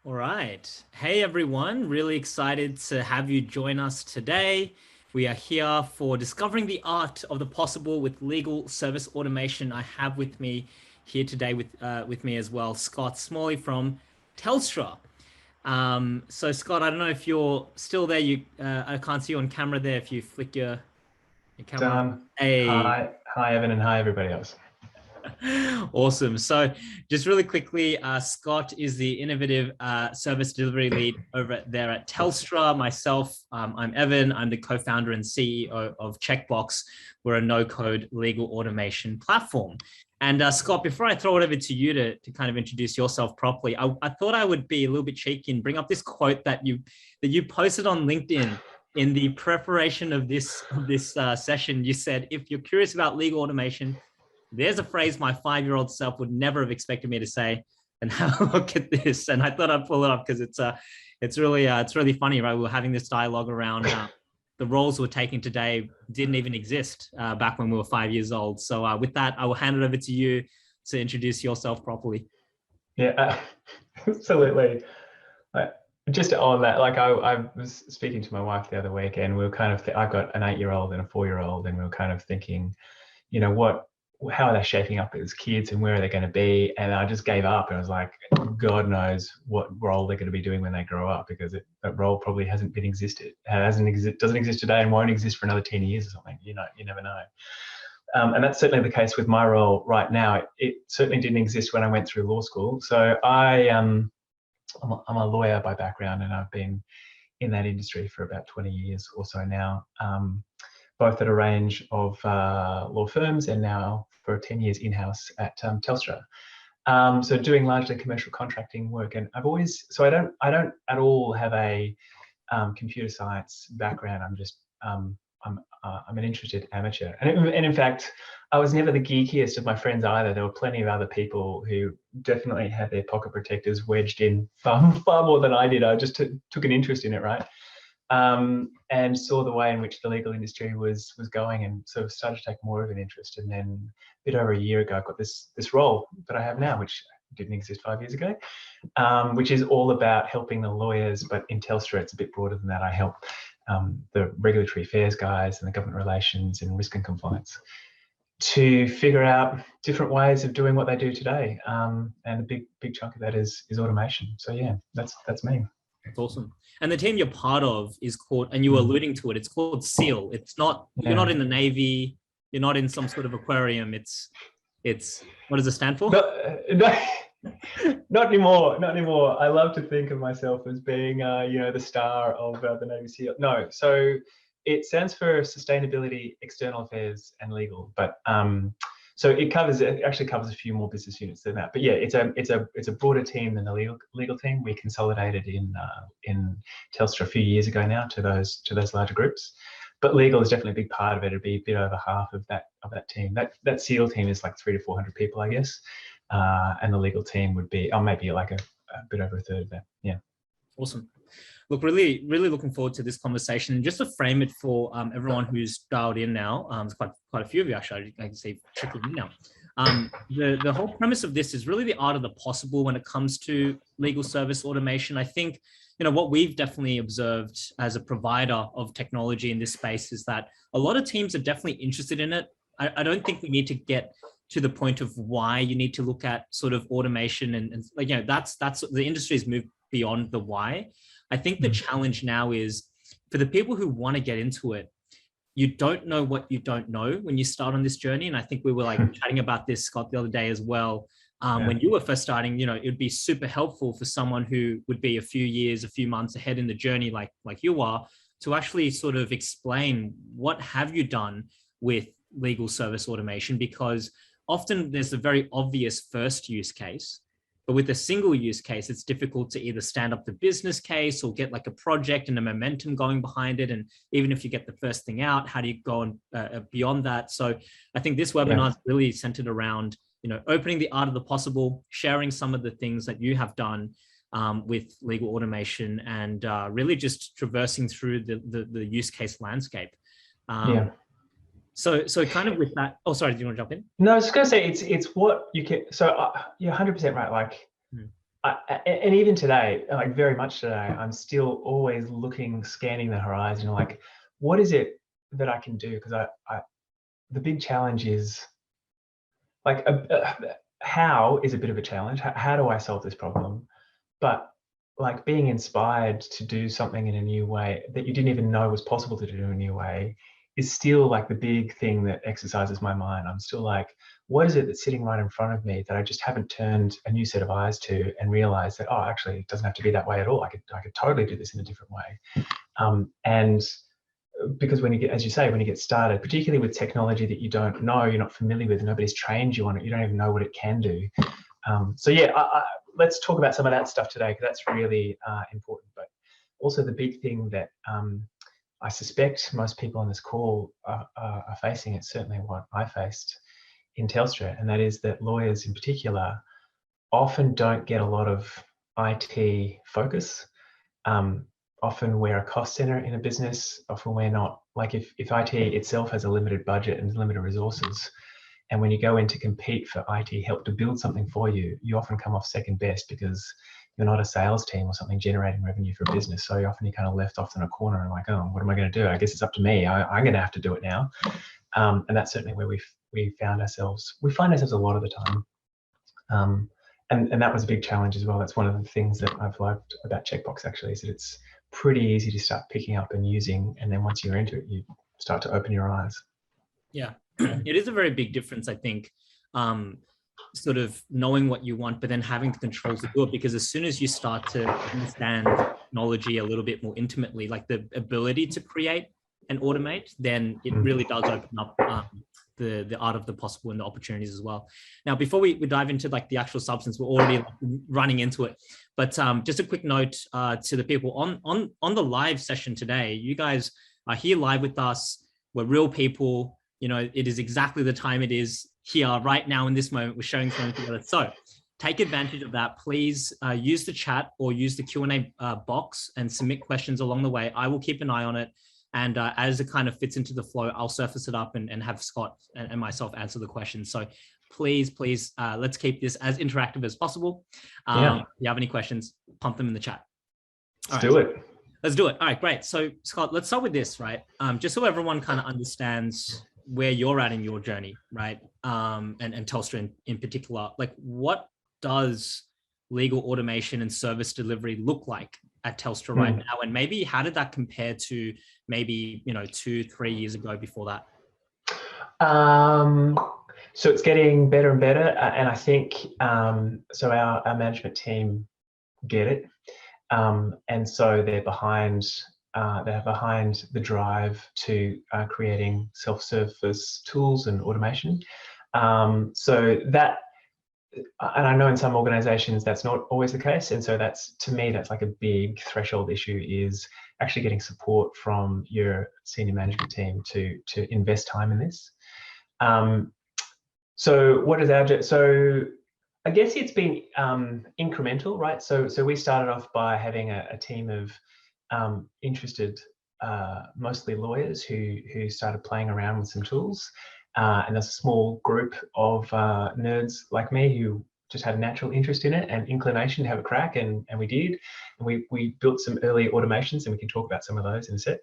All right. Hey, everyone. Really excited to have you join us today. We are here for discovering the art of the possible with legal service automation. I have with me here today with me as well, Scott Smalley from Telstra. So Scott, I don't know if you're still there. I can't see you on camera there. If you flick your camera on. Done. Hey. Hi, Evan, and hi, everybody else. Awesome. So, just really quickly, Scott is the innovative service delivery lead over there at Telstra. Myself, I'm Evan. I'm the co-founder and CEO of Checkbox. We're a no-code legal automation platform. And Scott, before I throw it over to you to kind of introduce yourself properly, I thought I would be a little bit cheeky and bring up this quote that you posted on LinkedIn in the preparation of this session. You said, "If you're curious about legal automation, there's a phrase my 5-year-old self would never have expected me to say, and have a look at this." And I thought I'd pull it up because it's really funny, right? We were having this dialogue around the roles we're taking today didn't even exist back when we were 5 years old. So with that, I will hand it over to you to introduce yourself properly. Yeah, absolutely. Just on that, I was speaking to my wife the other week, and we were kind of, I've got an 8-year-old and a 4-year-old, and we were kind of thinking, how are they shaping up as kids and where are they going to be? And I just gave up, and I was like, God knows what role they're going to be doing when they grow up, because that role probably hasn't doesn't exist today, and won't exist for another 10 years or something. You never know. And that's certainly the case with my role right now. It certainly didn't exist when I went through law school. So I'm a lawyer by background, and I've been in that industry for about 20 years or so now. Both at a range of law firms, and now for 10 years in-house at Telstra. So doing largely commercial contracting work. And I don't at all have a computer science background. I'm an interested amateur. And in fact, I was never the geekiest of my friends either. There were plenty of other people who definitely had their pocket protectors wedged in far more than I did. I just took an interest in it, right? And saw the way in which the legal industry was going, and sort of started to take more of an interest. And then a bit over a year ago, I got this role that I have now, which didn't exist 5 years ago, which is all about helping the lawyers. But in Telstra, it's a bit broader than that. I help the regulatory affairs guys and the government relations and risk and compliance to figure out different ways of doing what they do today. And a big chunk of that is automation. So yeah, that's me. That's awesome. And the team you're part of is called, and you were alluding to it, it's called SEAL. It's not, You're not in the Navy, you're not in some sort of aquarium. It's what does it stand for? Not anymore. Not anymore. I love to think of myself as being, the star of the Navy SEAL. No, so it stands for Sustainability, External Affairs, and Legal. But so it actually covers a few more business units than that. But yeah, it's a broader team than the legal team. We consolidated in Telstra a few years ago now to those larger groups. But legal is definitely a big part of it. It'd be a bit over half of that team. That SEAL team is like 300 to 400 people, I guess. And the legal team would be maybe like a bit over a third of that. Yeah. Awesome. Look, really, really looking forward to this conversation. Just to frame it for everyone who's dialed in now, there's quite a few of you actually. I can see trickling in now. The whole premise of this is really the art of the possible when it comes to legal service automation. I think what we've definitely observed as a provider of technology in this space is that a lot of teams are definitely interested in it. I don't think we need to get to the point of why you need to look at sort of automation and that's the industry's moved beyond the why. I think the challenge now is for the people who want to get into it, you don't know what you don't know when you start on this journey. And I think we were chatting about this, Scott, the other day as well. When you were first starting, it would be super helpful for someone who would be a few months ahead in the journey, like you are, to actually sort of explain what have you done with legal service automation, because often there's a very obvious first use case, but with a single use case, it's difficult to either stand up the business case or get like a project and a momentum going behind it. And even if you get the first thing out, how do you go on beyond that? So I think this webinar is really centered around, opening the art of the possible, sharing some of the things that you have done with legal automation, and really just traversing through the use case landscape. So kind of with that. Oh, sorry. Do you want to jump in? No, I was just going to say it's what you can. So you're 100% right. and even today, like very much today, I'm still always scanning the horizon, like, what is it that I can do? Because the big challenge is like, how is a bit of a challenge. How do I solve this problem? But like being inspired to do something in a new way that you didn't even know was possible to do in a new way is still like the big thing that exercises my mind. I'm still like, what is it that's sitting right in front of me that I just haven't turned a new set of eyes to and realized that, oh, actually, it doesn't have to be that way at all. I could totally do this in a different way. And because when you get, as you say, when you get started, particularly with technology that you don't know, you're not familiar with, nobody's trained you on it, you don't even know what it can do. So yeah, let's talk about some of that stuff today, because that's really important. But also the big thing that I suspect most people on this call are facing, it's certainly what I faced in Telstra, and that is that lawyers in particular often don't get a lot of IT focus. Often we're a cost center in a business. Often we're not, like if IT itself has a limited budget and limited resources, and when you go in to compete for IT help to build something for you, you often come off second best because you're not a sales team or something generating revenue for a business. So often you're kind of left off in a corner and like, oh, what am I going to do? I guess it's up to me. I'm going to have to do it now. And that's certainly where we find ourselves a lot of the time. And that was a big challenge as well. That's one of the things that I've liked about Checkbox actually, is that it's pretty easy to start picking up and using. And then once you're into it, you start to open your eyes. Yeah, it is a very big difference, I think, sort of knowing what you want, but then having the controls to do it. Because as soon as you start to understand technology a little bit more intimately, like the ability to create and automate, then it really does open up the art of the possible and the opportunities as well. Now, before we dive into like the actual substance, we're already running into it. But just a quick note to the people on the live session today. You guys are here live with us. We're real people. You know, it is exactly the time it is here right now in this moment. We're showing something together. So take advantage of that. Please use the chat or use the Q&A box and submit questions along the way. I will keep an eye on it. And as it kind of fits into the flow, I'll surface it up and have Scott and myself answer the questions. So please, let's keep this as interactive as possible. If you have any questions, pump them in the chat. Let's do it. Let's do it. All right, great. So Scott, let's start with this, right? Just so everyone kind of understands where you're at in your journey, right? And Telstra in particular, like what does legal automation and service delivery look like at Telstra right now? And maybe how did that compare to maybe, 2-3 years ago before that? So it's getting better and better. And I think, so our management team get it. And so they're behind the drive to creating self-service tools and automation. So that, and I know in some organizations that's not always the case. And so to me, that's like a big threshold issue, is actually getting support from your senior management team to invest time in this. So what is our, so I guess it's been incremental, right? So we started off by having a team of interested, mostly lawyers who started playing around with some tools. And there's a small group of nerds like me who just had a natural interest in it and inclination to have a crack, and we did. And we built some early automations, and we can talk about some of those in a sec.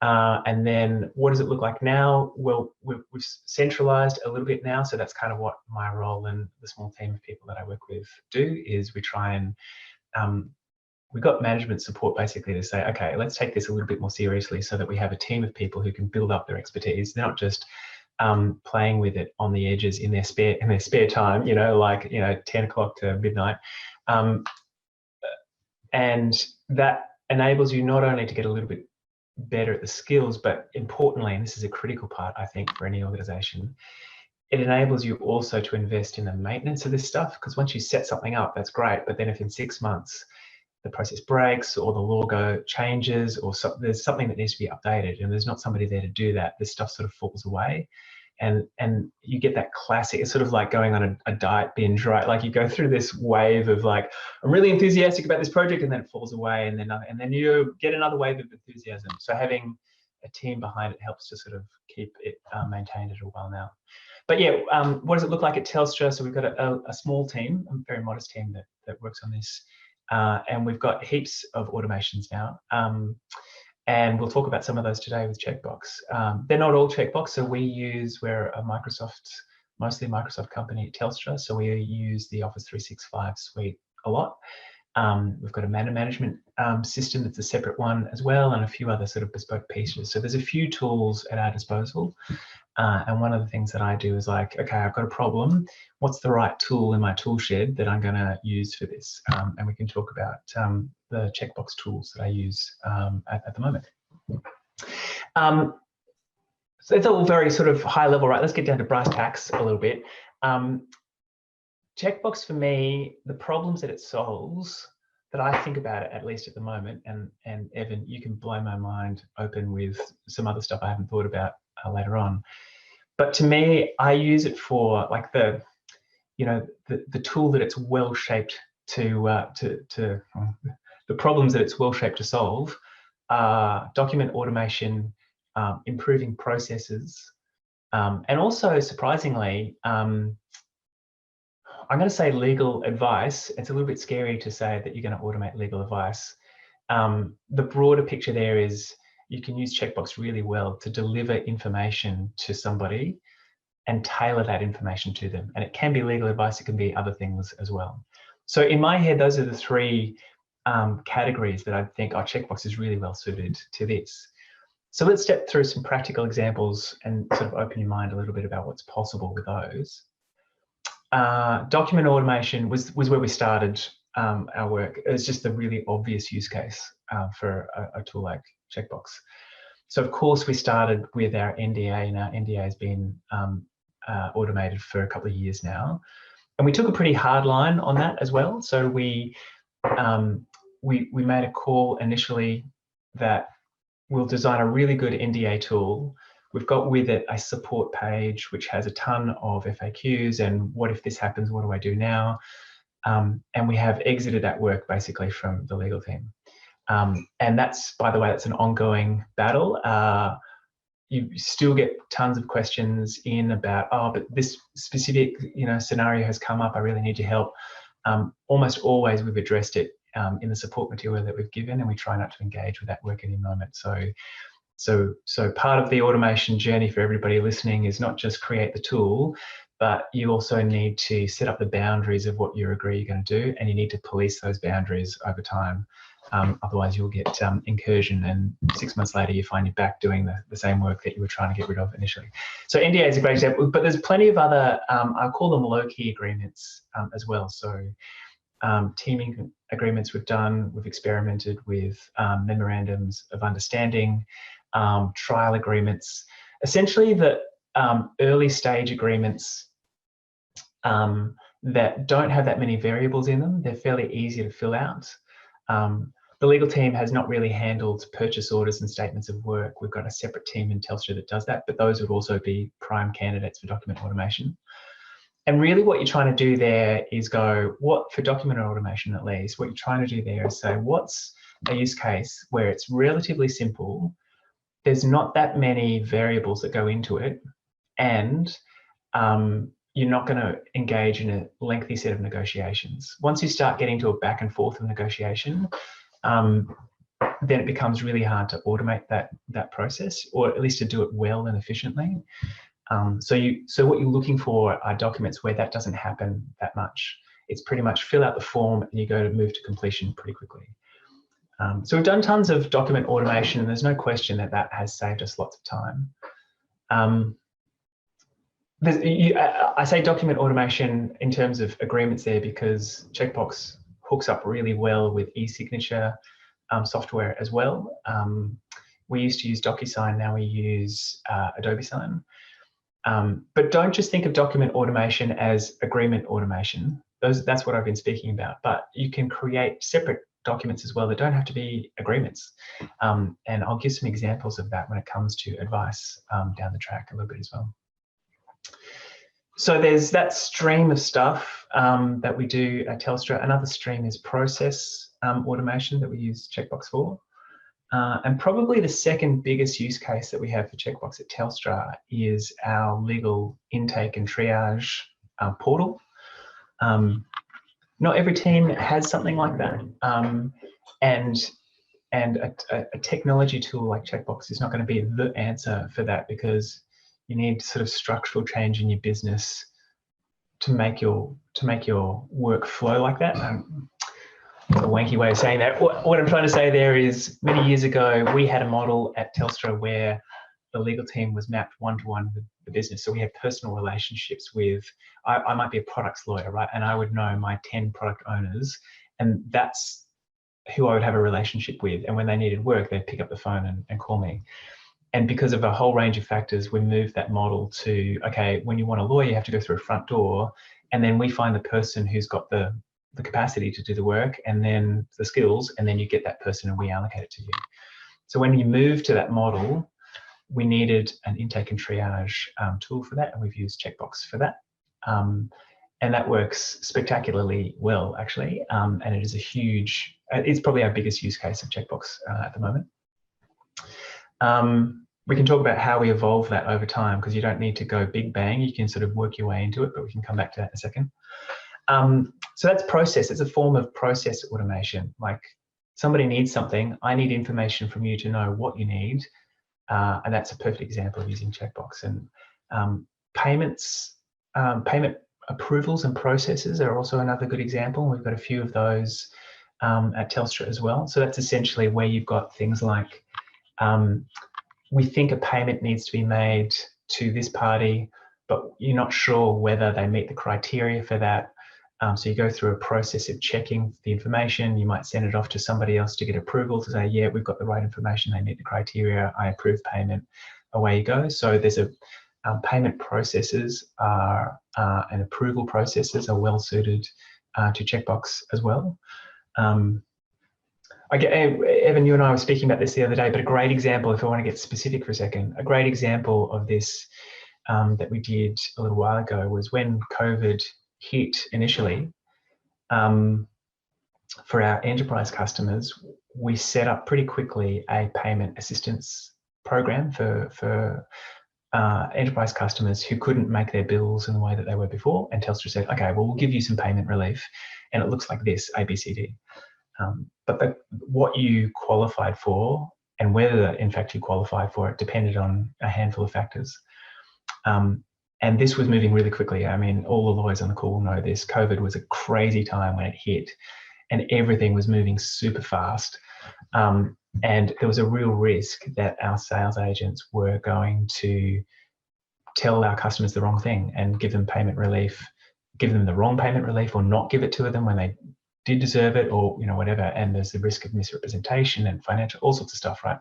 And then what does it look like now? Well, we've centralized a little bit now. So that's kind of what my role and the small team of people that I work with do, is we try and we've got management support basically to say, okay, let's take this a little bit more seriously so that we have a team of people who can build up their expertise. They're not just playing with it on the edges in their spare time, 10 o'clock to midnight. And that enables you not only to get a little bit better at the skills, but importantly, and this is a critical part, I think, for any organization, it enables you also to invest in the maintenance of this stuff. Because once you set something up, that's great. But then if in 6 months the process breaks or the logo changes or there's something that needs to be updated and there's not somebody there to do that, this stuff sort of falls away. And you get that classic, it's sort of like going on a diet binge, right? Like you go through this wave of like, I'm really enthusiastic about this project, and then it falls away, and then you get another wave of enthusiasm. So having a team behind it helps to sort of keep it maintained at a while now. But yeah, what does it look like at Telstra? So we've got a small team, a very modest team that works on this. And we've got heaps of automations now. And we'll talk about some of those today with Checkbox. They're not all Checkbox. So we're a mostly Microsoft company at Telstra. So we use the Office 365 suite a lot. We've got a management system that's a separate one as well, and a few other sort of bespoke pieces. So there's a few tools at our disposal. And one of the things that I do is like, okay, I've got a problem. What's the right tool in my tool shed that I'm going to use for this? And we can talk about the Checkbox tools that I use at the moment. So it's all very sort of high level, right? Let's get down to brass tacks a little bit. Checkbox for me, the problems that it solves, that I think about it, at least at the moment, and Evan, you can blow my mind open with some other stuff I haven't thought about later on. But to me, I use it for like the tool that it's well shaped the problems that it's well shaped to solve are document automation, improving processes, and also surprisingly, I'm going to say legal advice. It's a little bit scary to say that you're going to automate legal advice. The broader picture there is you can use Checkbox really well to deliver information to somebody and tailor that information to them. And it can be legal advice, it can be other things as well. So in my head, those are the three categories that I think our Checkbox is really well suited to this. So let's step through some practical examples and sort of open your mind a little bit about what's possible with those. Document automation was where we started our work. It's just a really obvious use case for a tool like Checkbox. So of course we started with our NDA, and our NDA has been automated for a couple of years now. And we took a pretty hard line on that as well. So we made a call initially that we'll design a really good NDA tool. We've got with it a support page, which has a ton of FAQs and what if this happens, what do I do now? And we have exited that work basically from the legal team. And that's, by the way, that's an ongoing battle. You still get tons of questions in about, oh, but this specific scenario has come up, I really need your help. Almost always we've addressed it in the support material that we've given, and we try not to engage with that work at any moment. So part of the automation journey for everybody listening is not just create the tool, but you also need to set up the boundaries of what you agree you're going to do, and you need to police those boundaries over time. Otherwise you'll get incursion, and 6 months later you find you're back doing the same work that you were trying to get rid of initially. So NDA is a great example, but there's plenty of other, I call them low-key agreements as well. So teaming agreements we've experimented with memorandums of understanding, trial agreements, essentially the early stage agreements that don't have that many variables in them. They're fairly easy to fill out. The legal team has not really handled purchase orders and statements of work. We've got a separate team in Telstra that does that, but those would also be prime candidates for document automation. And really what you're trying to do there is for document automation at least, what you're trying to do there is say, what's a use case where it's relatively simple, there's not that many variables that go into it, and you're not going to engage in a lengthy set of negotiations. Once you start getting to a back and forth of negotiation, then it becomes really hard to automate that process, or at least to do it well and efficiently. So what you're looking for are documents where that doesn't happen that much. It's pretty much fill out the form and you go to move to completion pretty quickly. So we've done tons of document automation, and there's no question that has saved us lots of time. I say document automation in terms of agreements there because Checkbox hooks up really well with e-signature software as well. We used to use DocuSign, now we use Adobe Sign. But don't just think of document automation as agreement automation. That's what I've been speaking about. But you can create separate documents as well that don't have to be agreements. And I'll give some examples of that when it comes to advice down the track a little bit as well. So there's that stream of stuff that we do at Telstra. Another stream is process automation that we use Checkbox for. And probably the second biggest use case that we have for Checkbox at Telstra is our legal intake and triage portal. Not every team has something like that. And a technology tool like Checkbox is not going to be the answer for that, because you need sort of structural change in your business to make your work flow like that. It's a wanky way of saying that. What I'm trying to say there is, many years ago, we had a model at Telstra where the legal team was mapped one-to-one with the business. So we had personal relationships with, I might be a products lawyer, right? And I would know my 10 product owners, and that's who I would have a relationship with. And when they needed work, they'd pick up the phone and call me. And because of a whole range of factors, we moved that model to, okay, when you want a lawyer, you have to go through a front door, and then we find the person who's got the capacity to do the work and then the skills, and then you get that person and we allocate it to you. So when you move to that model, we needed an intake and triage tool for that, and we've used Checkbox for that. And that works spectacularly well, actually. And it is a huge, it's probably our biggest use case of Checkbox at the moment. We can talk about how we evolve that over time, because you don't need to go big bang. You can sort of work your way into it, but we can come back to that in a second. So that's process. It's a form of process automation. Like, somebody needs something, I need information from you to know what you need. And that's a perfect example of using Checkbox. And payment approvals and processes are also another good example. We've got a few of those at Telstra as well. So that's essentially where you've got things like, we think a payment needs to be made to this party, but you're not sure whether they meet the criteria for that. So you go through a process of checking the information. You might send it off to somebody else to get approval to say, yeah, we've got the right information, they meet the criteria, I approve payment, away you go. So there's a payment processes and approval processes are well suited to Checkbox as well. Evan, you and I were speaking about this the other day, but a great example, if I want to get specific for a second, a great example of this that we did a little while ago was when COVID hit initially. For our enterprise customers, we set up pretty quickly a payment assistance program for enterprise customers who couldn't make their bills in the way that they were before. And Telstra said, okay, well, we'll give you some payment relief, and it looks like this, A, B, C, D. But what you qualified for and whether, in fact, you qualified for it depended on a handful of factors. And this was moving really quickly. I mean, all the lawyers on the call will know this. COVID was a crazy time when it hit, and everything was moving super fast. And there was a real risk that our sales agents were going to tell our customers the wrong thing and give them payment relief, give them the wrong payment relief, or not give it to them when they did deserve it, or whatever. And there's the risk of misrepresentation and financial, all sorts of stuff, right?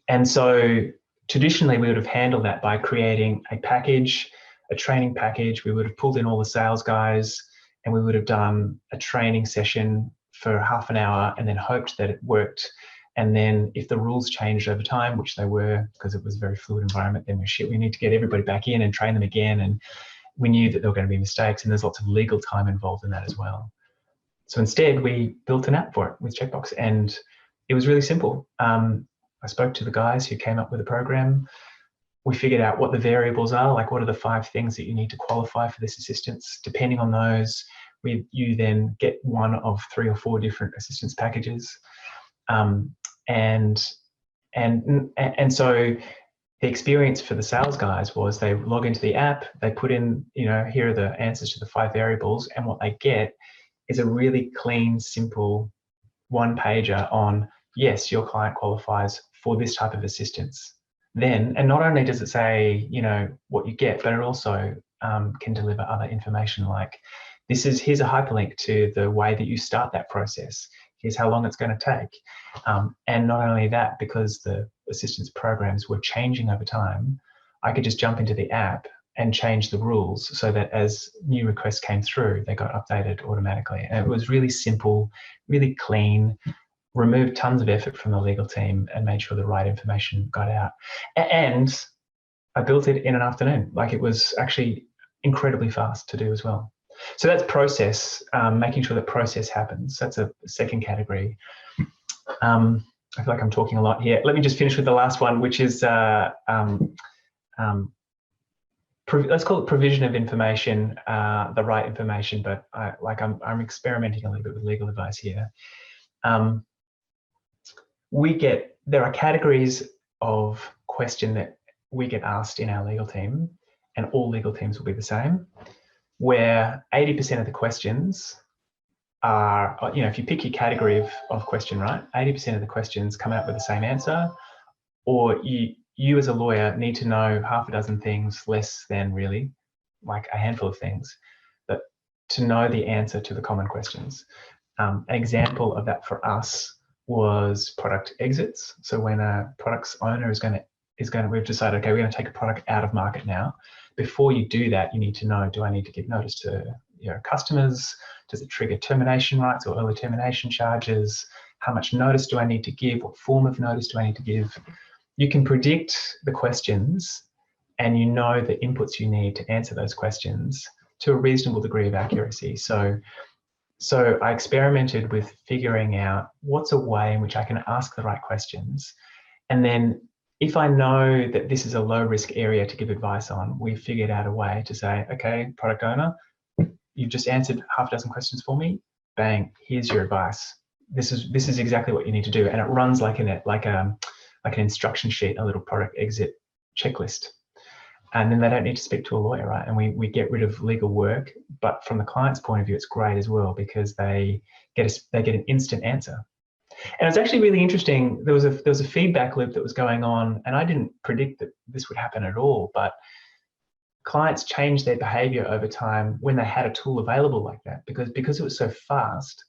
And so traditionally, we would have handled that by creating a package, a training package. We would have pulled in all the sales guys, and we would have done a training session for half an hour and then hoped that it worked. And then if the rules changed over time, which they were, because it was a very fluid environment, then we need to get everybody back in and train them again. And we knew that there were going to be mistakes, and there's lots of legal time involved in that as well. So instead, we built an app for it with Checkbox, and it was really simple. I spoke to the guys who came up with the program. We figured out what the variables are, like what are the 5 things that you need to qualify for this assistance. Depending on those, you then get one of 3 or 4 different assistance packages. And so the experience for the sales guys was they log into the app, they put in, here are the answers to the 5 variables, and what they get is a really clean, simple one-pager on, yes, your client qualifies for this type of assistance. Then, and not only does it say, what you get, but it also can deliver other information like, here's a hyperlink to the way that you start that process. Here's how long it's going to take. And not only that, because the assistance programs were changing over time, I could just jump into the app and change the rules so that as new requests came through, they got updated automatically. And it was really simple, really clean, removed tons of effort from the legal team and made sure the right information got out. And I built it in an afternoon. Like, it was actually incredibly fast to do as well. So that's process, making sure that process happens. That's a second category. I feel like I'm talking a lot here. Let me just finish with the last one, which is let's call it provision of information, the right information. But I'm experimenting a little bit with legal advice here. There are categories of question that we get asked in our legal team, and all legal teams will be the same, where 80% of the questions are, if you pick your category of question, right, 80% of the questions come out with the same answer, or you as a lawyer need to know half a dozen things, less than really, like a handful of things, but to know the answer to the common questions. An example of that for us was product exits. So when a product's owner we've decided, okay, we're going to take a product out of market now. Before you do that, you need to know, do I need to give notice to customers? Does it trigger termination rights or early termination charges? How much notice do I need to give? What form of notice do I need to give? You can predict the questions, and you know the inputs you need to answer those questions to a reasonable degree of accuracy. So I experimented with figuring out what's a way in which I can ask the right questions. And then if I know that this is a low risk area to give advice on, we figured out a way to say, okay, product owner, you've just answered half a dozen questions for me. Bang, here's your advice. This is exactly what you need to do. And it runs like an instruction sheet, a little product exit checklist. And then they don't need to speak to a lawyer, right? And we get rid of legal work. But from the client's point of view, it's great as well, because they get an instant answer. And it's actually really interesting. There was a feedback loop that was going on, and I didn't predict that this would happen at all. But clients changed their behavior over time when they had a tool available like that, because it was so fast.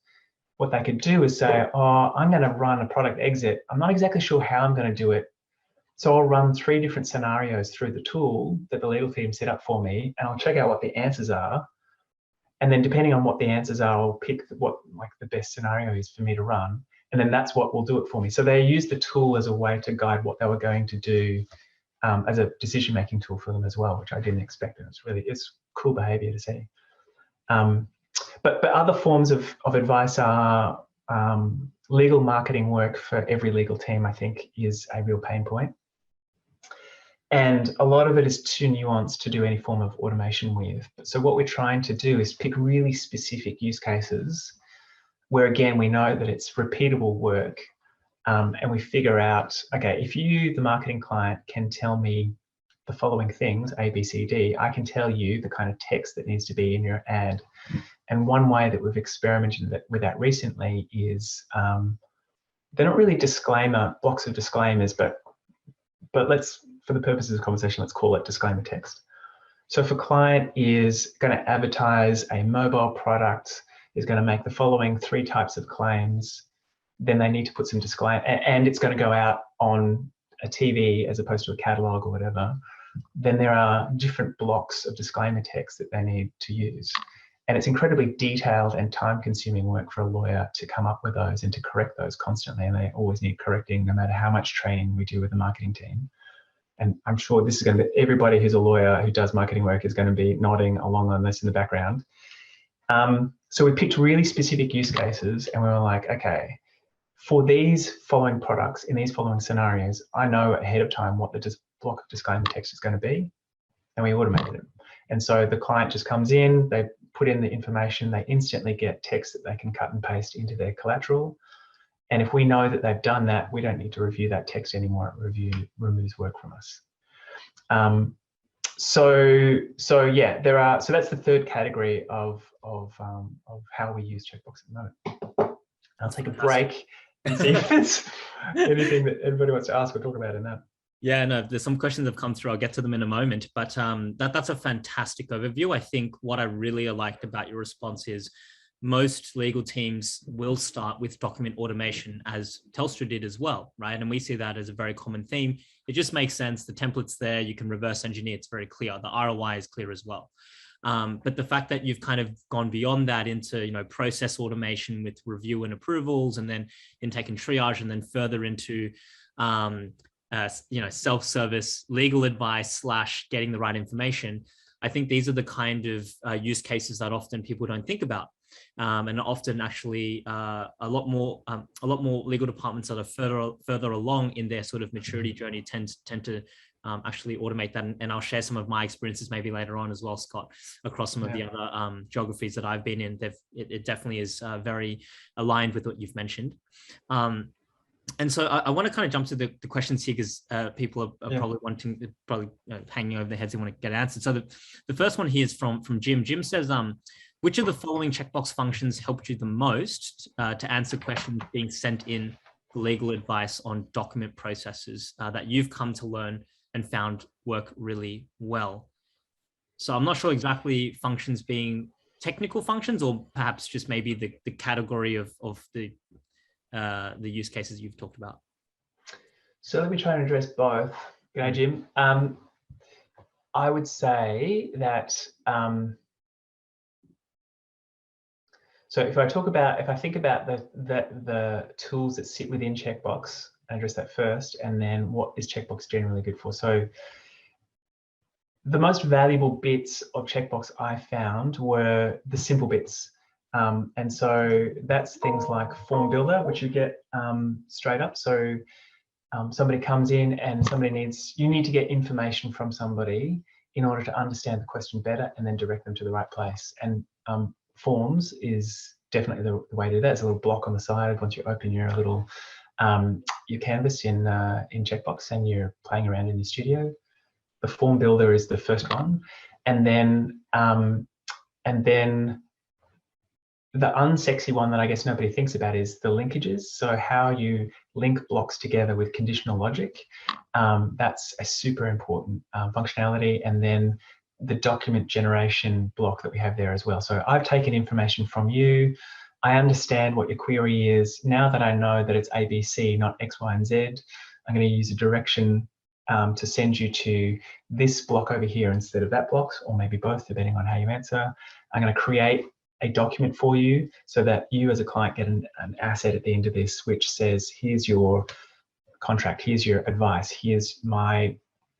What they could do is say, oh, I'm going to run a product exit. I'm not exactly sure how I'm going to do it. So I'll run 3 different scenarios through the tool that the legal team set up for me, and I'll check out what the answers are. And then depending on what the answers are, I'll pick what the best scenario is for me to run. And then that's what will do it for me. So they used the tool as a way to guide what they were going to do, as a decision-making tool for them as well, which I didn't expect. And it's cool behavior to see. But other forms of advice are legal marketing work for every legal team, I think, is a real pain point. And a lot of it is too nuanced to do any form of automation with. So what we're trying to do is pick really specific use cases where, again, we know that it's repeatable work. And we figure out, okay, if you, the marketing client, can tell me the following things, A, B, C, D, I can tell you the kind of text that needs to be in your ad. And one way that we've experimented with that recently is, they're not really blocks of disclaimers, but let's, for the purposes of conversation, let's call it disclaimer text. So if a client is going to advertise a mobile product, is going to make the following 3 types of claims, then they need to put some disclaimer, and it's going to go out on a TV as opposed to a catalog or whatever, then there are different blocks of disclaimer text that they need to use. And it's incredibly detailed and time-consuming work for a lawyer to come up with those and to correct those constantly. And they always need correcting, no matter how much training we do with the marketing team. And I'm sure this is going to be, everybody who's a lawyer who does marketing work is going to be nodding along on this in the background. So we picked really specific use cases, and we were like, okay, for these following products in these following scenarios, I know ahead of time what the block of disclaimer text is going to be, and we automated it. And so the client just comes in, they put in the information, they instantly get text that they can cut and paste into their collateral. And if we know that they've done that, we don't need to review that text anymore. It removes work from us. So yeah, so that's the third category of how we use Checkbox at the moment. I'll take a break and see if there's anything that everybody wants to ask or talk about in that. Yeah, no, there's some questions that have come through. I'll get to them in a moment, but that's a fantastic overview. I think what I really liked about your response is most legal teams will start with document automation, as Telstra did as well, right? And we see that as a very common theme. It just makes sense. The template's there. You can reverse engineer. It's very clear. The ROI is clear as well. But the fact that you've kind of gone beyond that into, process automation with review and approvals, and then intake and triage, and then further into, self-service legal advice / getting the right information. I think these are the kind of use cases that often people don't think about. And often actually a lot more legal departments that are further along in their sort of maturity journey tend to actually automate that. And I'll share some of my experiences maybe later on as well, Scott, across some of the other geographies that I've been in. It definitely is very aligned with what you've mentioned. And so I want to kind of jump to the questions here, because people are probably hanging over their heads and want to get answered. So the first one here is from Jim. Jim says, which of the following checkbox functions helped you the most to answer questions being sent in for legal advice on document processes that you've come to learn and found work really well? So I'm not sure exactly functions being technical functions, or perhaps just maybe the category of the use cases you've talked about. So let me try and address both. G'day, Jim. I would say that, so if I think about the tools that sit within Checkbox, I'll address that first, and then what is Checkbox generally good for? So the most valuable bits of Checkbox I found were the simple bits. And so that's things like form builder, which you get straight up. So somebody comes in and you need to get information from somebody in order to understand the question better and then direct them to the right place. And forms is definitely the way to do that. There's a little block on the side once you open your little your canvas in Checkbox and you're playing around in the studio. The form builder is the first one, and then the unsexy one that I guess nobody thinks about is the linkages. So how you link blocks together with conditional logic. That's a super important functionality. And then the document generation block that we have there as well. So I've taken information from you. I understand what your query is. Now that I know that it's ABC, not X, Y, and Z, I'm going to use a direction to send you to this block over here instead of that block, or maybe both, depending on how you answer. I'm going to create a document for you so that you as a client get an asset at the end of this, which says, here's your contract, here's your advice, here's my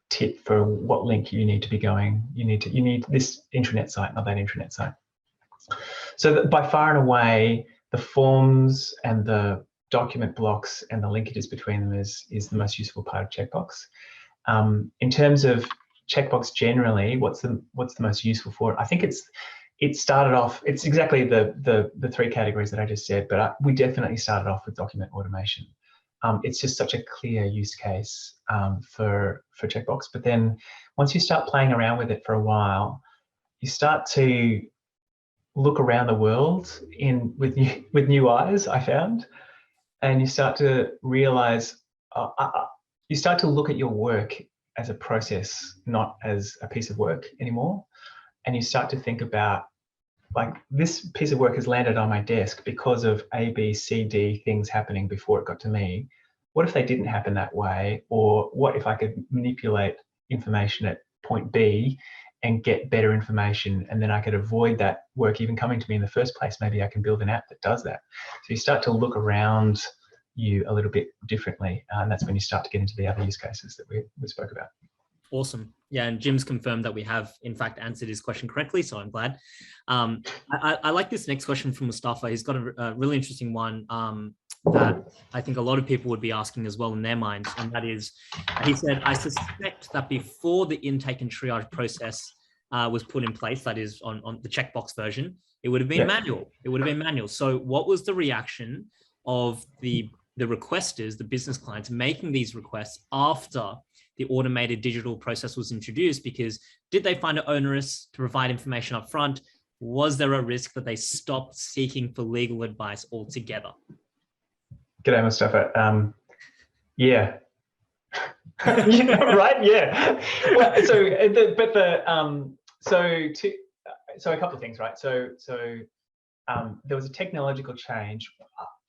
tip for what link you need to be going. You need this intranet site, not that intranet site. So by far and away, the forms and the document blocks and the linkages between them is the most useful part of Checkbox. In terms of Checkbox generally, what's the most useful for it? I think it started off, it's exactly the three categories that I just said, but we definitely started off with document automation. It's just such a clear use case for Checkbox. But then once you start playing around with it for a while, you start to look around the world with new eyes, I found, and you start to realize, you start to look at your work as a process, not as a piece of work anymore. And you start to think about, like, this piece of work has landed on my desk because of A, B, C, D things happening before it got to me. What if they didn't happen that way? Or what if I could manipulate information at point B and get better information, and then I could avoid that work even coming to me in the first place? Maybe I can build an app that does that. So you start to look around you a little bit differently, and that's when you start to get into the other use cases that we spoke about. Awesome. Yeah, and Jim's confirmed that we have, in fact, answered his question correctly, so I'm glad. I like this next question from Mustafa. He's got a really interesting one that I think a lot of people would be asking as well in their minds, and that is, he said, I suspect that before the intake and triage process was put in place, that is on the Checkbox version, it would have been manual. It would have been manual. So what was the reaction of the requesters, the business clients, making these requests after the automated digital process was introduced? Because did they find it onerous to provide information up front? Was there a risk that they stopped seeking for legal advice altogether? G'day, Mustafa. Yeah. Yeah, right. Yeah. Well, so a couple of things, right? So there was a technological change.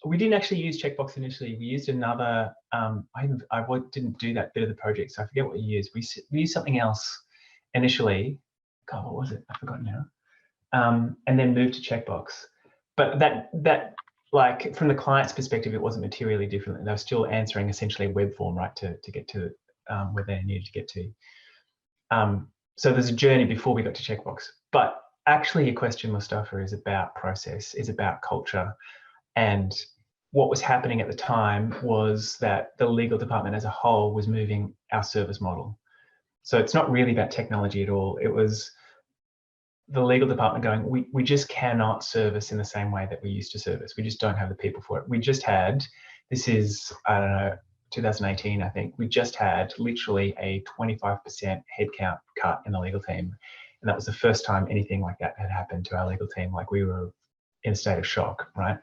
We didn't actually use Checkbox initially. We used another. I didn't do that bit of the project, so I forget what we used. We used something else initially. God, what was it? I've forgotten now. And then moved to Checkbox. But that like from the client's perspective, it wasn't materially different. They were still answering essentially a web form, right, to get to where they needed to get to. So there's a journey before we got to Checkbox. But actually your question, Mustafa, is about process, is about culture. And what was happening at the time was that the legal department as a whole was moving our service model. So it's not really about technology at all. It was the legal department going, we just cannot service in the same way that we used to service. We just don't have the people for it. We just had, this is, I don't know, 2018, I think, we just had literally a 25% headcount cut in the legal team. And that was the first time anything like that had happened to our legal team. Like, we were in a state of shock, right?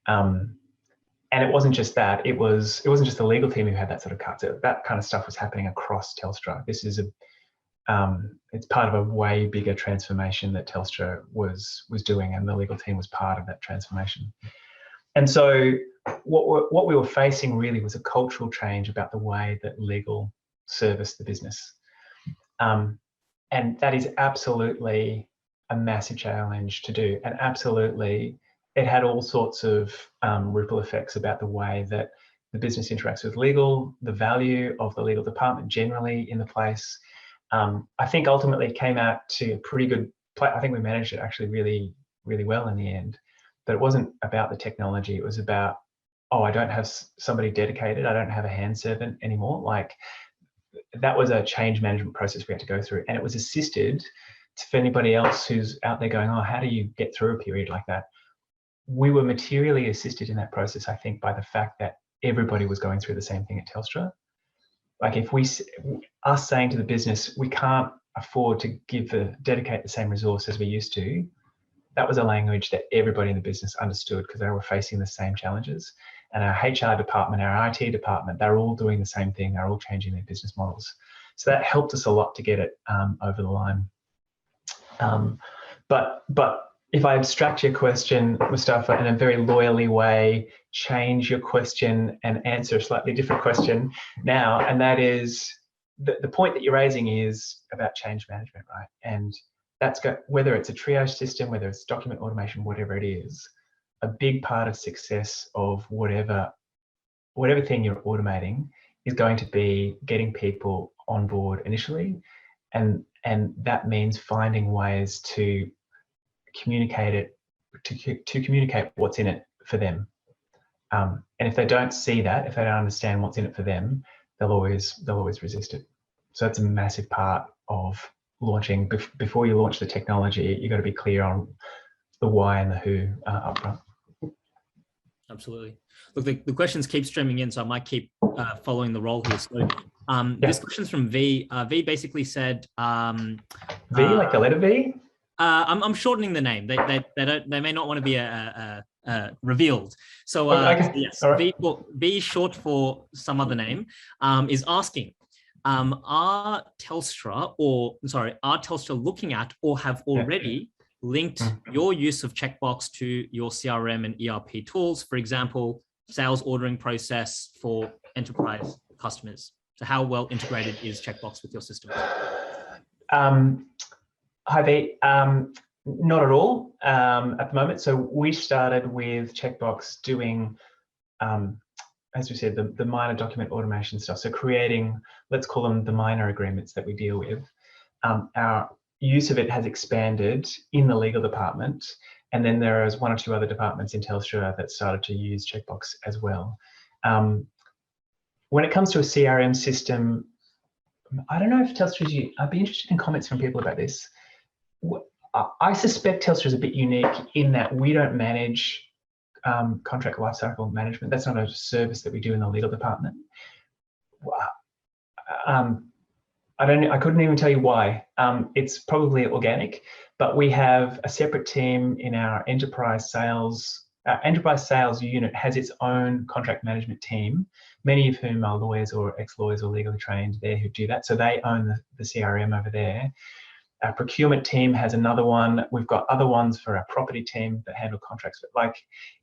And it wasn't just that, it wasn't just the legal team who had that sort of cut. So that kind of stuff was happening across Telstra. This is it's part of a way bigger transformation that Telstra was doing, and the legal team was part of that transformation. And so what we were facing really was a cultural change about the way that legal serviced the business. And that is absolutely a massive challenge to do. And absolutely, it had all sorts of ripple effects about the way that the business interacts with legal, the value of the legal department generally in the place. I think ultimately it came out to a pretty good play. I think we managed it actually really, really well in the end. But it wasn't about the technology. It was about, oh, I don't have somebody dedicated. I don't have a hand servant anymore. Like, that was a change management process we had to go through. And it was assisted, for anybody else who's out there going, oh, how do you get through a period like that? We were materially assisted in that process, I think, by the fact that everybody was going through the same thing at Telstra. Like, if us saying to the business, we can't afford to dedicate the same resource as we used to, that was a language that everybody in the business understood, because they were facing the same challenges. And our HR department, our IT department, they're all doing the same thing. They're all changing their business models. So that helped us a lot to get it over the line. But if I abstract your question, Mustafa, in a very lawyerly way, change your question and answer a slightly different question now, and that is, the point that you're raising is about change management, right? And that's whether it's a triage system, whether it's document automation, whatever it is, a big part of success of whatever thing you're automating is going to be getting people on board initially, and that means finding ways to communicate it, to communicate what's in it for them. And if they don't see that, if they don't understand what's in it for them, they'll always resist it. So that's a massive part of launching. Before you launch the technology, you've got to be clear on the why and the who upfront. Absolutely. Look, the questions keep streaming in, so I might keep following the role here. So this question's from V. V basically said, V, like the letter V? I'm shortening the name. They may not want to be revealed. So, okay. yes, right. V short for some other name, is asking, are Telstra looking at or have already linked your use of Checkbox to your CRM and ERP tools, for example, sales ordering process for enterprise customers? So how well integrated is Checkbox with your system? Hi, V. Not at all at the moment. So we started with Checkbox doing, as we said, the minor document automation stuff. So creating, let's call them the minor agreements that we deal with. Our use of it has expanded in the legal department, and then there is one or two other departments in Telstra that started to use Checkbox as well. When it comes to a CRM system, I don't know if Telstra's used. I'd be interested in comments from people about this. I suspect Telstra is a bit unique in that we don't manage contract lifecycle management. That's not a service that we do in the legal department. I couldn't even tell you why. It's probably organic, but we have a separate team in our enterprise sales. Our enterprise sales unit has its own contract management team, many of whom are lawyers or ex-lawyers or legally trained there who do that. So they own the CRM over there. Our procurement team has another one. We've got other ones for our property team that handle contracts. But like,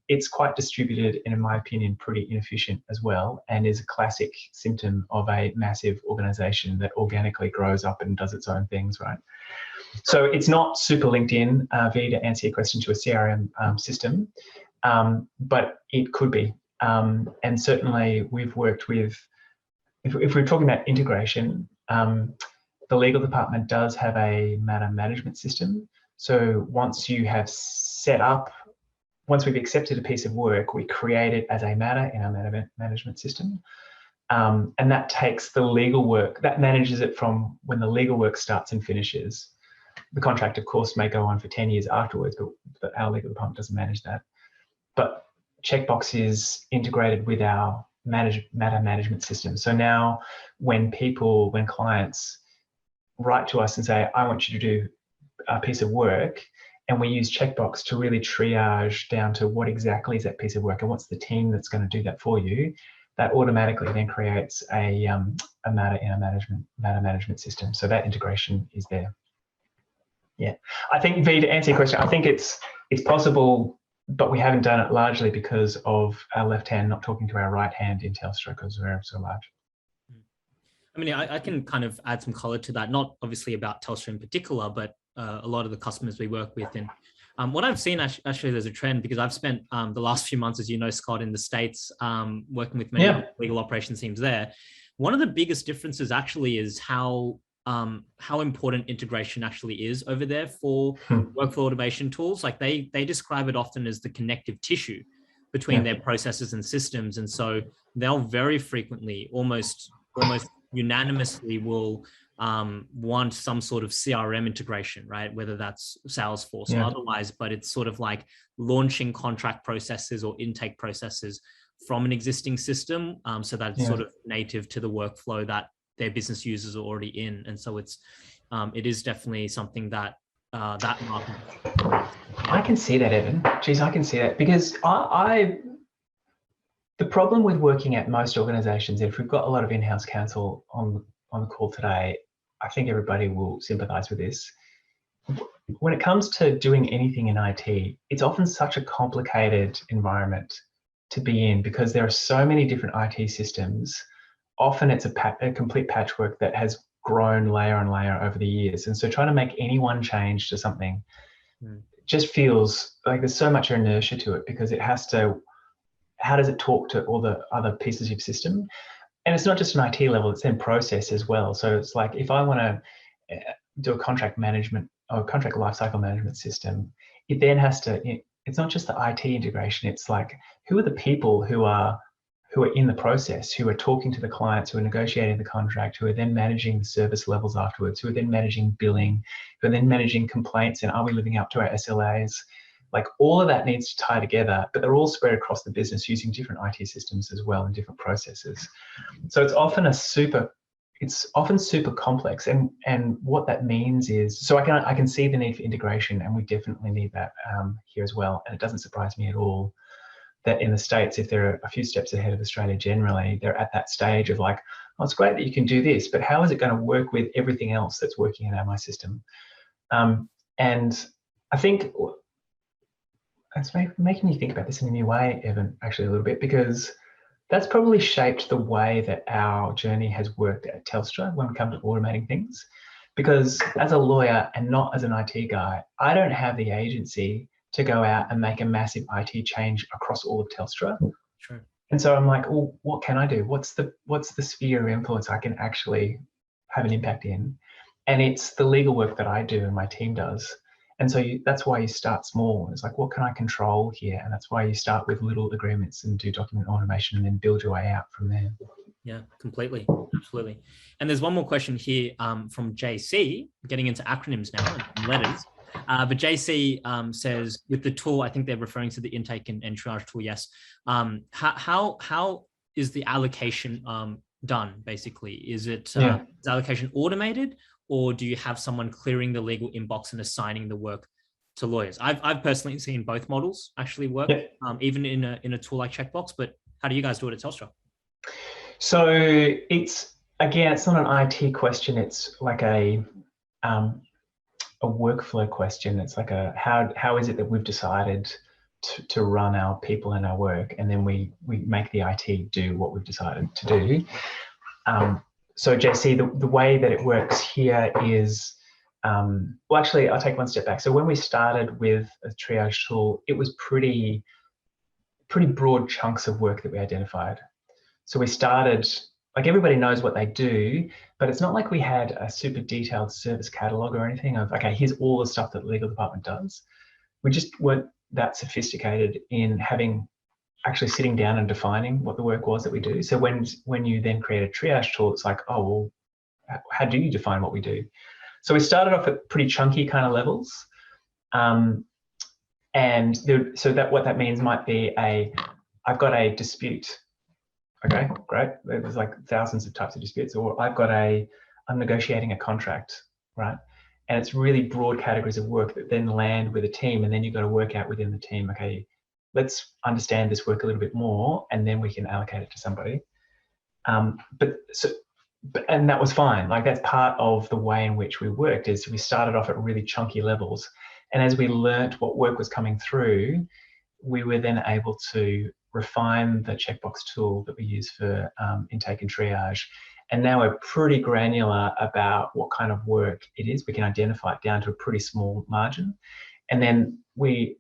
it's quite distributed and, in my opinion, pretty inefficient as well, and is a classic symptom of a massive organization that organically grows up and does its own things, right? So it's not super linked in, V, to answer your question, to a CRM system, but it could be. And certainly we've worked with, if we're talking about integration, the legal department does have a matter management system. So once you have once we've accepted a piece of work, we create it as a matter in our matter management system. And that takes the legal work, that manages it from when the legal work starts and finishes. The contract, of course, may go on for 10 years afterwards, but our legal department doesn't manage that. But Checkbox is integrated with our matter management system. So now when clients write to us and say, I want you to do a piece of work, and we use Checkbox to really triage down to what exactly is that piece of work and what's the team that's going to do that for you, that automatically then creates a matter in a matter management system. So that integration is there. Yeah, I think, V, to answer your question, I think it's possible, but we haven't done it largely because of our left hand not talking to our right hand in Telstra because we're so large. I mean, I can kind of add some color to that, not obviously about Telstra in particular, but a lot of the customers we work with. And what I've seen, actually, there's a trend because I've spent the last few months, as you know, Scott, in the States, working with many legal operations teams there. One of the biggest differences actually is how important integration actually is over there for workflow automation tools. Like they describe it often as the connective tissue between their processes and systems. And so they'll very frequently, almost unanimously will want some sort of CRM integration, right? Whether that's Salesforce or otherwise, but it's sort of like launching contract processes or intake processes from an existing system, so that it's sort of native to the workflow that their business users are already in. And so it is definitely something that that market. I can see that, Evan. Geez, I can see that because the problem with working at most organizations, if we've got a lot of in-house counsel on the call today, I think everybody will sympathize with this. When it comes to doing anything in IT, it's often such a complicated environment to be in because there are so many different IT systems. Often it's a complete patchwork that has grown layer on layer over the years. And so trying to make any one change to something just feels like there's so much inertia to it because it has to, how does it talk to all the other pieces of system? And it's not just an IT level, it's in process as well. So it's like if I want to do a contract management or contract lifecycle management system, it then has to, it's not just the IT integration, it's like who are the people who are in the process, who are talking to the clients, who are negotiating the contract, who are then managing the service levels afterwards, who are then managing billing, who are then managing complaints and are we living up to our SLAs? Like all of that needs to tie together, but they're all spread across the business using different IT systems as well and different processes. So it's often super complex. And what that means is, so I can see the need for integration, and we definitely need that here as well. And it doesn't surprise me at all that in the States, if they're a few steps ahead of Australia generally, they're at that stage of like, oh, it's great that you can do this, but how is it going to work with everything else that's working in my system? And I think it's making me think about this in a new way, Evan, actually a little bit, because that's probably shaped the way that our journey has worked at Telstra when we come to automating things. Because as a lawyer and not as an IT guy, I don't have the agency to go out and make a massive IT change across all of Telstra. Sure. And so I'm like, well, what can I do? What's the sphere of influence I can actually have an impact in? And it's the legal work that I do and my team does. And so that's why you start small. It's like, what can I control here? And that's why you start with little agreements and do document automation and then build your way out from there. Yeah, completely. Absolutely. And there's one more question here from JC, getting into acronyms now and letters. But JC says, with the tool, I think they're referring to the intake and triage tool, yes. How is the allocation done, basically? Is it is allocation automated? Or do you have someone clearing the legal inbox and assigning the work to lawyers? I've personally seen both models actually work, even in a tool like Checkbox. But how do you guys do it at Telstra? So it's not an IT question. It's like a workflow question. It's like how is it that we've decided to run our people and our work, and then we make the IT do what we've decided to do. So JC, the way that it works here is, well, actually, I'll take one step back. So when we started with a triage tool, it was pretty broad chunks of work that we identified. So we started like everybody knows what they do, but it's not like we had a super detailed service catalog or anything of, okay, here's all the stuff that the legal department does. We just weren't that sophisticated in actually sitting down and defining what the work was that we do. So when you then create a triage tool, it's like, oh, well, how do you define what we do? So we started off at pretty chunky kind of levels. So what that means might be I've got a dispute. Okay, great. There's like thousands of types of disputes. Or I'm negotiating a contract, right? And it's really broad categories of work that then land with a team, and then you've got to work out within the team, okay, let's understand this work a little bit more, and then we can allocate it to somebody. And that was fine. Like, that's part of the way in which we worked, is we started off at really chunky levels. And as we learnt what work was coming through, we were then able to refine the Checkbox tool that we use for intake and triage. And now we're pretty granular about what kind of work it is. We can identify it down to a pretty small margin. And then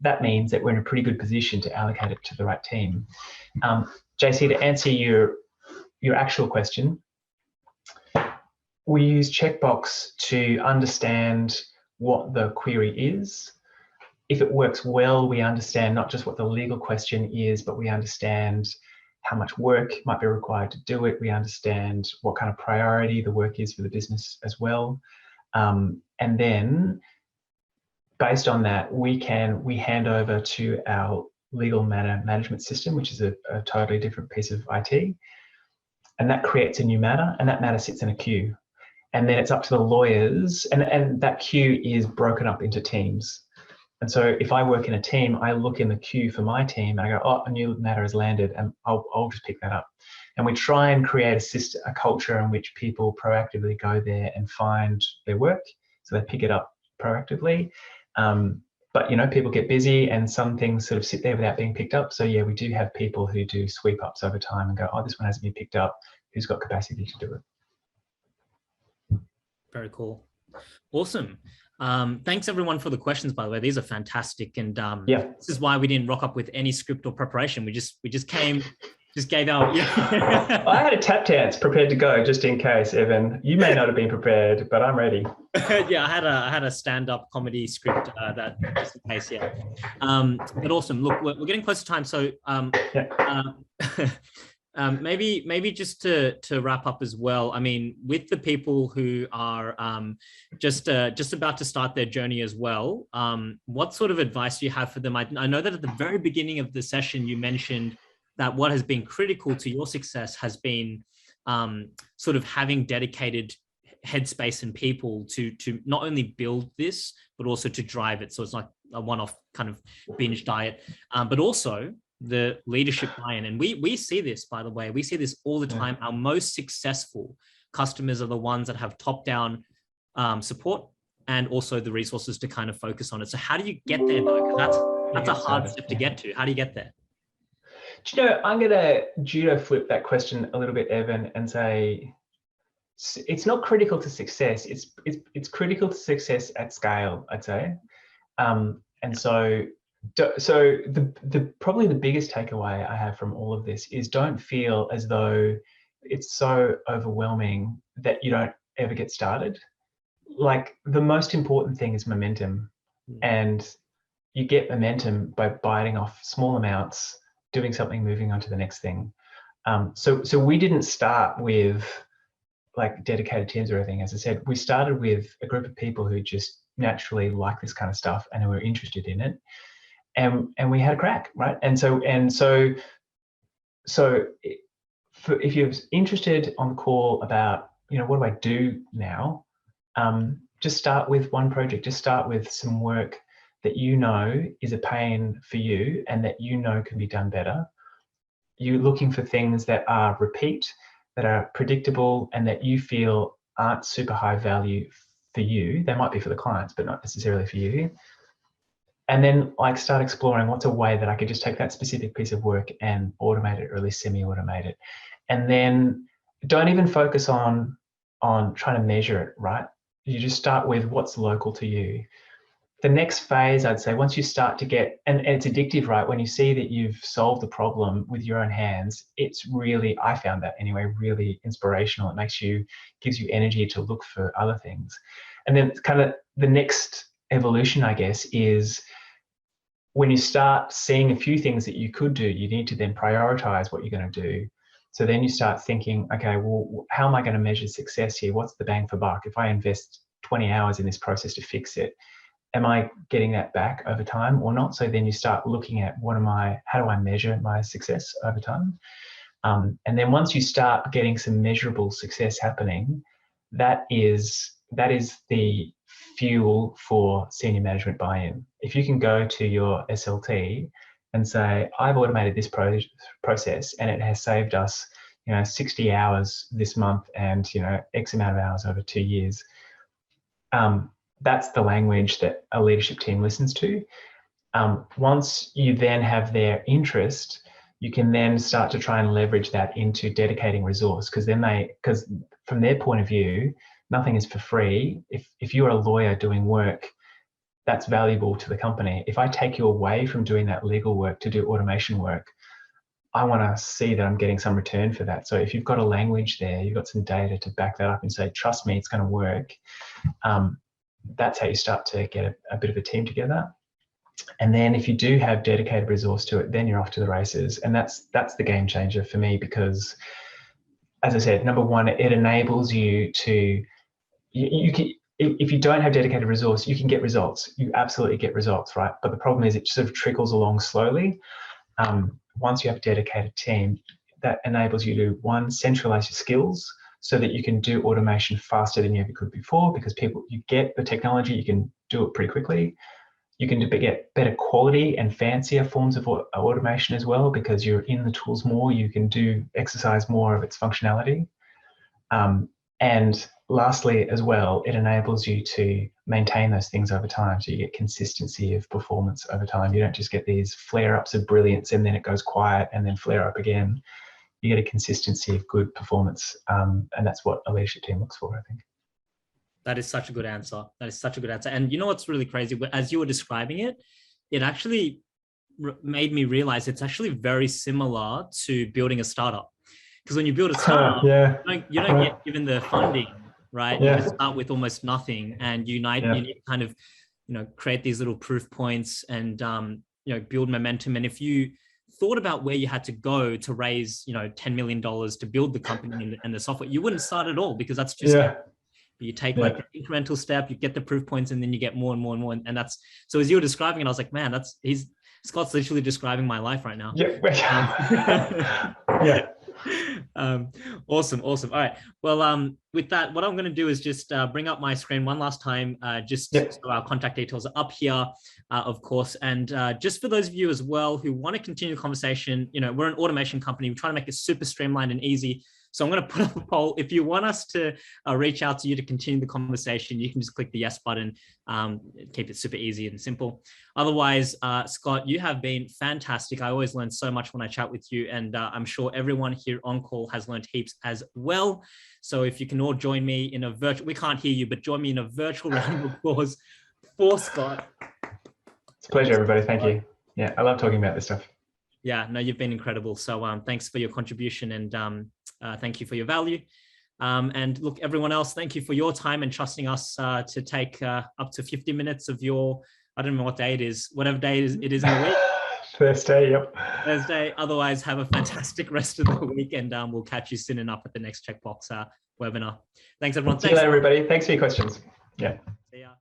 that means that we're in a pretty good position to allocate it to the right team. JC, to answer your actual question, we use Checkbox to understand what the query is. If it works well, we understand not just what the legal question is, but we understand how much work might be required to do it. We understand what kind of priority the work is for the business as well. And then based on that, we hand over to our legal matter management system, which is a totally different piece of IT. And that creates a new matter, and that matter sits in a queue. And then it's up to the lawyers, and that queue is broken up into teams. And so if I work in a team, I look in the queue for my team and I go, oh, a new matter has landed, and I'll just pick that up. And we try and create a culture in which people proactively go there and find their work, so they pick it up proactively. But people get busy, and some things sort of sit there without being picked up. So yeah, we do have people who do sweep ups over time and go, oh, this one hasn't been picked up. Who's got capacity to do it? Very cool. Awesome. Thanks everyone for the questions, by the way. These are fantastic. And This is why we didn't rock up with any script or preparation. We just came, just gave our... I had a tap dance prepared to go just in case, Evan. You may not have been prepared, but I'm ready. Yeah, I had a stand-up comedy script that just in case, yeah. But awesome. Look, we're getting close to time. So maybe just to wrap up as well, I mean, with the people who are just about to start their journey as well, what sort of advice do you have for them? I know that at the very beginning of the session, you mentioned that what has been critical to your success has been sort of having dedicated headspace and people to not only build this, but also to drive it. So it's not a one-off kind of binge diet, but also the leadership buy-in. And we see this, by the way, we see this all the time. Our most successful customers are the ones that have top-down support and also the resources to kind of focus on it. So how do you get there though? Because that's a hard step to get to. How do you get there? Do you know, I'm going to judo flip that question a little bit, Evan, and say it's not critical to success. It's critical to success at scale, I'd say. And so probably the biggest takeaway I have from all of this is don't feel as though it's so overwhelming that you don't ever get started. Like, the most important thing is momentum, and you get momentum by biting off small amounts, doing something, moving on to the next thing. So we didn't start with like dedicated teams or anything. As I said, we started with a group of people who just naturally like this kind of stuff and who were interested in it. And we had a crack, right? And so if you're interested on the call about, what do I do now? Just start with one project. Just start with some work that is a pain for you and that can be done better. You're looking for things that are repeat, that are predictable, and that you feel aren't super high value for you. They might be for the clients, but not necessarily for you. And then start exploring what's a way that I could just take that specific piece of work and automate it, or at least semi-automate it. And then don't even focus on trying to measure it, right? You just start with what's local to you. the next phase, I'd say, once you start to get, and it's addictive, right? When you see that you've solved the problem with your own hands, it's really, I found that anyway, really inspirational. It gives you energy to look for other things. And then kind of the next evolution, I guess, is when you start seeing a few things that you could do, you need to then prioritize what you're going to do. So then you start thinking, okay, well, how am I going to measure success here? What's the bang for buck? If I invest 20 hours in this process to fix it, am I getting that back over time or not? So then you start looking at how do I measure my success over time? And then once you start getting some measurable success happening, that is the fuel for senior management buy-in. If you can go to your SLT and say, I've automated this process and it has saved us, 60 hours this month and, X amount of hours over 2 years. That's the language that a leadership team listens to. Once you then have their interest, you can then start to try and leverage that into dedicating resource, because from their point of view, nothing is for free. If you're a lawyer doing work that's valuable to the company, if I take you away from doing that legal work to do automation work, I want to see that I'm getting some return for that. So if you've got a language there, you've got some data to back that up and say, trust me, it's going to work. That's how you start to get a bit of a team together. And then if you do have dedicated resource to it, then you're off to the races. And that's the game changer for me, because, as I said, number one, it enables you to, you can, if you don't have dedicated resource, you can get results. You absolutely get results, right? But the problem is it sort of trickles along slowly. Once you have a dedicated team, that enables you to, one, centralize your skills so that you can do automation faster than you ever could before, because you get the technology, you can do it pretty quickly. You can get better quality and fancier forms of automation as well, because you're in the tools more, you can exercise more of its functionality. And lastly, as well, it enables you to maintain those things over time. So you get consistency of performance over time. You don't just get these flare-ups of brilliance and then it goes quiet and then flare up again. You get a consistency of good performance. And that's what a leadership team looks for, I think. That is such a good answer. That is such a good answer. And you know what's really crazy? As you were describing it, it actually made me realize it's actually very similar to building a startup. Because when you build a startup, you don't get given the funding, right? You just start with almost nothing, and you need to kind of, create these little proof points and build momentum. And if you thought about where you had to go to raise, $10 million to build the company and the software, you wouldn't start at all, because that's just you take like an incremental step, you get the proof points, and then you get more and more and more. And that's, so as you were describing it, I was like, man, Scott's literally describing my life right now. Awesome. All right. Well, with that, what I'm going to do is just bring up my screen one last time, so our contact details are up here, of course. And just for those of you as well who want to continue the conversation, we're an automation company. We're trying to make it super streamlined and easy. So I'm going to put up a poll. If you want us to reach out to you to continue the conversation, you can just click the yes button. Keep it super easy and simple. Otherwise, Scott, you have been fantastic. I always learn so much when I chat with you, and I'm sure everyone here on call has learned heaps as well. So if you can all join me in a virtual, we can't hear you, but join me in a virtual round of applause for Scott. It's a pleasure, everybody. Thank you. Yeah, I love talking about this stuff. Yeah, no, you've been incredible. So thanks for your contribution, and thank you for your value. And look, everyone else, thank you for your time and trusting us to take up to 50 minutes of your, I don't know what day it is, whatever day it is in the week. Thursday, yep. Thursday. Otherwise, have a fantastic rest of the week, and we'll catch you soon enough at the next Checkbox webinar. Thanks, everyone. See you later, everybody. Thanks for your questions. Yeah. See ya.